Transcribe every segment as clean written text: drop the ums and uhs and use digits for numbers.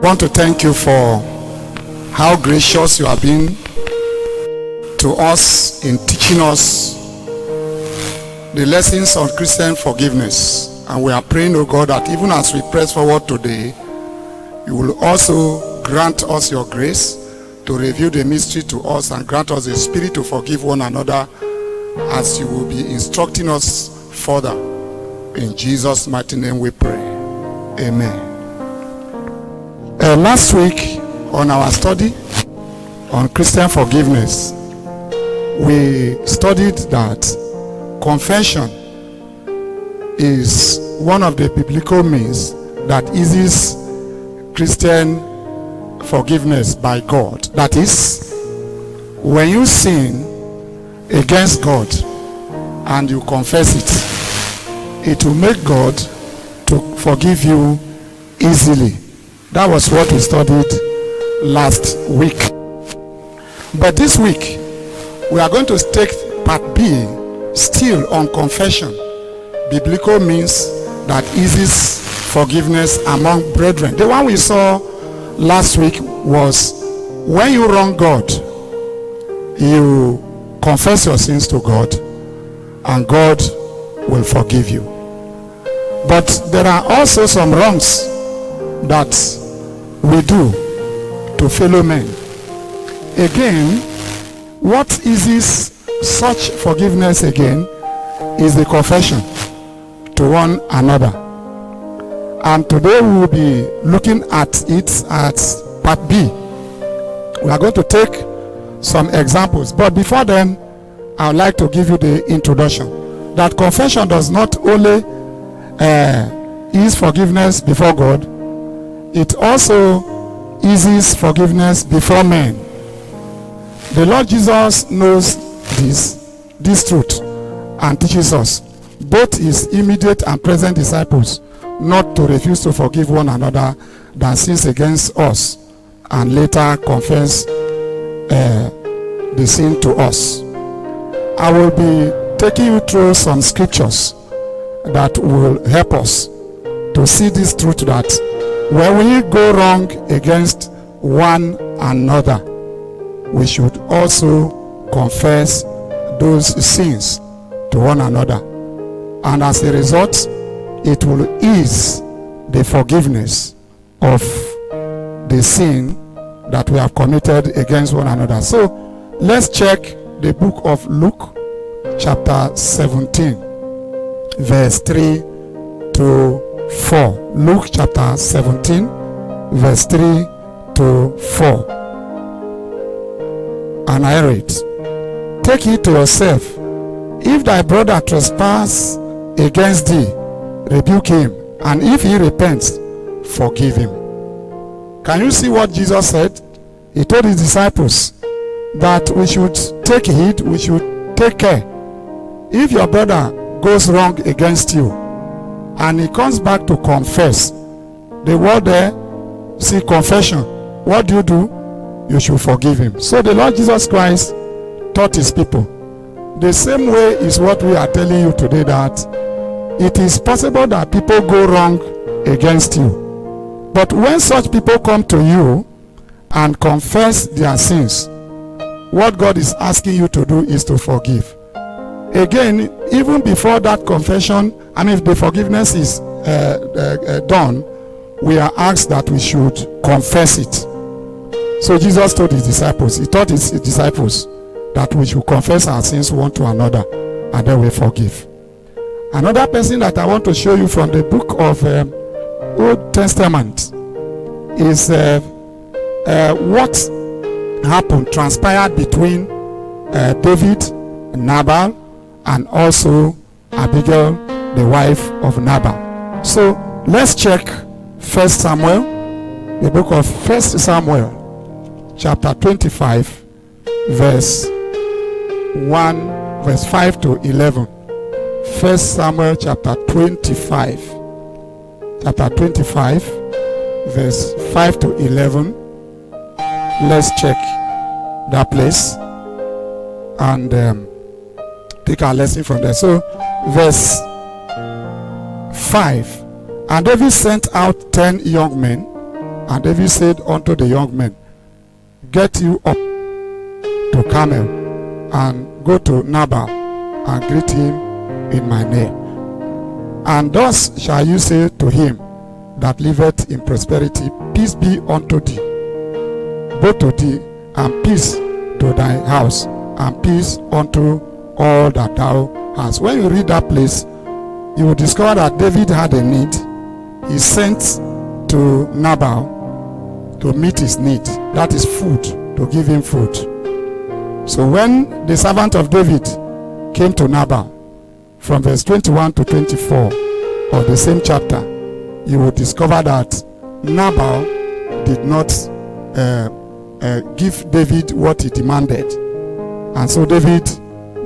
want to thank you for how gracious you have been to us in teaching us the lessons on Christian forgiveness. And we are praying, oh God, that even as we press forward today, you will also grant us your grace to reveal the mystery to us and grant us the spirit to forgive one another as you will be instructing us further. In Jesus' mighty name we pray. Amen. Last week on our study on Christian forgiveness, we studied that confession is one of the biblical means that eases Christian forgiveness by God. That is, when you sin against God and you confess it, it will make God to forgive you easily. That was what we studied last week. But this week, we are going to take part B, still on confession, biblical means that eases forgiveness among brethren. The one we saw last week was when you wrong God, you confess your sins to God and God will forgive you. But there are also some wrongs that we do to fellow men. Again, what eases such forgiveness again is the confession to one another. And today we will be looking at it at part B. We are going to take some examples. But before then, I would like to give you the introduction. That confession does not only ease forgiveness before God, it also eases forgiveness before men. The Lord Jesus knows this truth and teaches us, both his immediate and present disciples, not to refuse to forgive one another that sins against us and later confess the sin to us. I will be taking you through some scriptures that will help us to see this truth, that when we go wrong against one another, we should also confess those sins to one another. And as a result, it will ease the forgiveness of the sin that we have committed against one another. So let's check the book of Luke chapter 17 verse 3 to 4. Luke chapter 17 verse 3 to 4. And I read, "Take heed to yourself. If thy brother trespass against thee, rebuke him, and if he repents, forgive him." Can you see what Jesus said? He told his disciples that we should take heed, we should take care. If your brother goes wrong against you and he comes back to confess, the word there, see, confession, what do? You should forgive him. So the Lord Jesus Christ taught his people. The same way is what we are telling you today, that it is possible that people go wrong against you. But when such people come to you and confess their sins, what God is asking you to do is to forgive. Again, even before that confession, if the forgiveness is done, we are asked that we should confess it. So Jesus told his disciples, he taught his disciples that we should confess our sins one to another and then we forgive. Another person that I want to show you from the book of Old Testament is what happened, transpired between David, Nabal, and also Abigail, the wife of Nabal. So let's check 1 Samuel, the book of 1 Samuel, chapter 25, verse 5 to 11. 1 Samuel chapter 25, verse 5 to 11. Let's check that place and take our lesson from there. So verse 5, "And David sent out 10 young men And David said unto the young men, get you up to Carmel, and go to Nabal, and greet him in my name. And thus shall you say to him that liveth in prosperity, peace be unto thee, both to thee, and peace to thy house, and peace unto all that thou hast. When you read that place, you will discover that David had a need. He sent to Nabal to meet his need, that is food, to give him food. So when the servant of David came to Nabal, from verse 21 to 24 of the same chapter, you will discover that Nabal did not give David what he demanded, and so David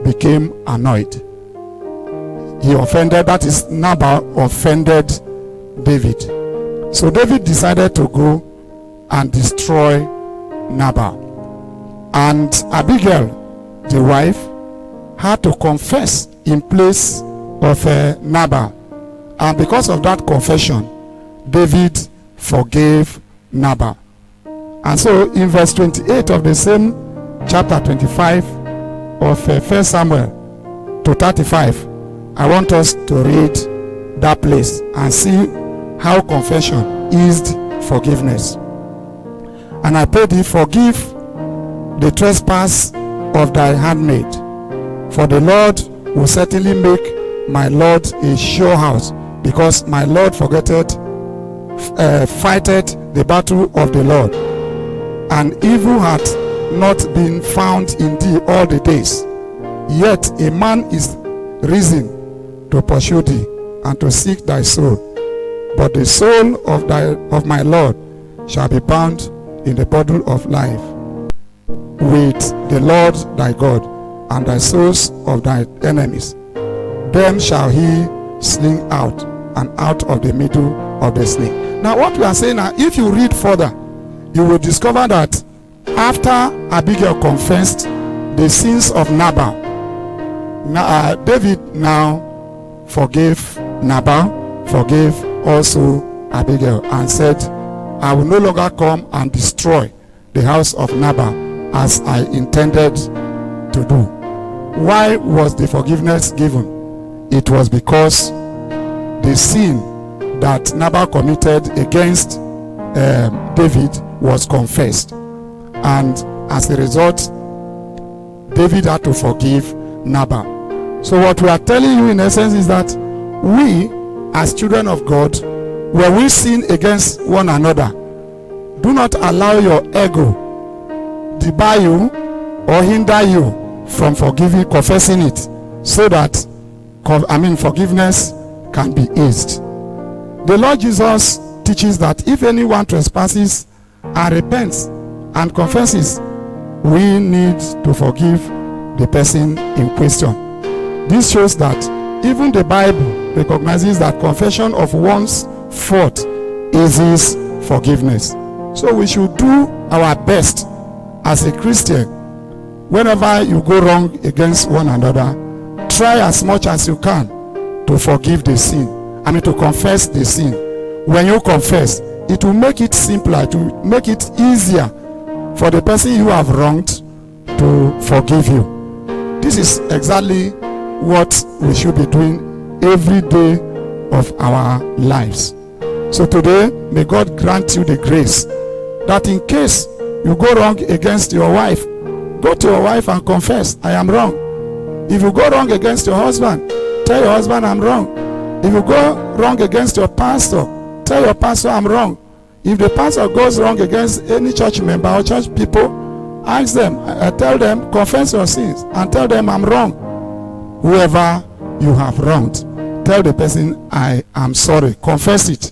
became annoyed. He offended, that is, Nabal offended David. So David decided to go and destroy Nabal. And Abigail, the wife, had to confess in place of Nabal. And because of that confession, David forgave Nabal. And so in verse 28 of the same chapter 25 of 1 Samuel to 35, I want us to read that place and see how confession eased forgiveness. And I pray thee, forgive the trespass of thy handmaid, for the Lord will certainly make my Lord a sure house, because my Lord fighteth the battle of the Lord, and evil hath not been found in thee all the days. Yet a man is risen to pursue thee and to seek thy soul, but the soul of my Lord shall be bound in the bottle of life with the Lord thy God, and thy souls of thy enemies. Them shall he sling out, and out of the middle of the sling. Now what we are saying now, if you read further, you will discover that after Abigail confessed the sins of Nabal, David now forgave Nabal, forgave also Abigail, and said, I will no longer come and destroy the house of Nabal as I intended to do. Why was the forgiveness given? It was because the sin that Nabal committed against David was confessed, and as a result, David had to forgive Nabal. So what we are telling you in essence is that we, as children of God, when we sin against one another, do not allow your ego debar you or hinder you from forgiving, confessing it, so that forgiveness can be eased. The Lord Jesus teaches that if anyone trespasses and repents and confesses, we need to forgive the person in question. This shows that even the Bible recognizes that confession of one's fault eases forgiveness. So we should do our best as a Christian. Whenever you go wrong against one another, try as much as you can to forgive the sin. To confess the sin. When you confess, it will make it simpler, to make it easier for the person you have wronged to forgive you. This is exactly what we should be doing every day of our lives. So today, may God grant you the grace that in case you go wrong against your wife, go to your wife and confess, I am wrong. If you go wrong against your husband, tell your husband, I'm wrong. If you go wrong against your pastor, tell your pastor, I'm wrong. If the pastor goes wrong against any church member or church people, ask them, tell them, confess your sins, and tell them, I'm wrong. Whoever you have wronged, tell the person, I am sorry. Confess it,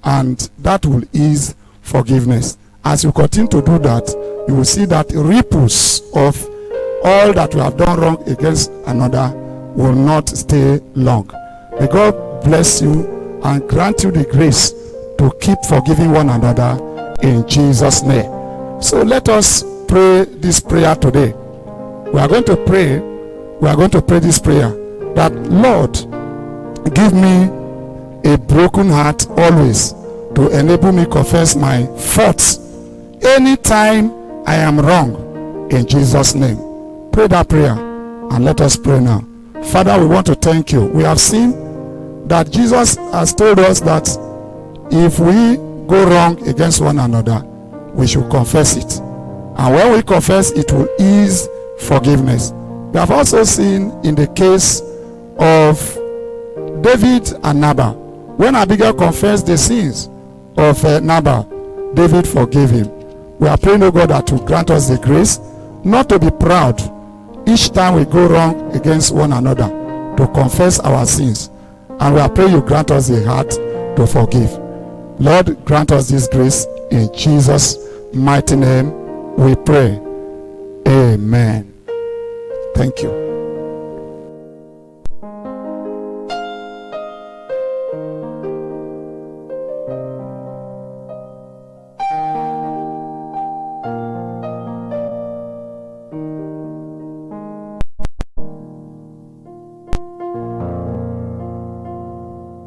and that will ease forgiveness. As you continue to do that, you will see that ripples of all that you have done wrong against another will not stay long. May God bless you and grant you the grace to keep forgiving one another in Jesus' name. So let us pray this prayer today. We are going to pray this prayer, that Lord, give me a broken heart always, to enable me confess my faults anytime I am wrong, in Jesus' name. Pray that prayer and let us pray now. Father, we want to thank you. We have seen that Jesus has told us that if we go wrong against one another, we should confess it. And when we confess, it will ease forgiveness. We have also seen in the case of David and Nabal. When Abigail confessed the sins of Nabal, David forgave him. We are praying, O God, that to grant us the grace not to be proud each time we go wrong against one another, to confess our sins. And we are praying you grant us the heart to forgive. Lord, grant us this grace in Jesus' mighty name we pray. Amen. Thank you.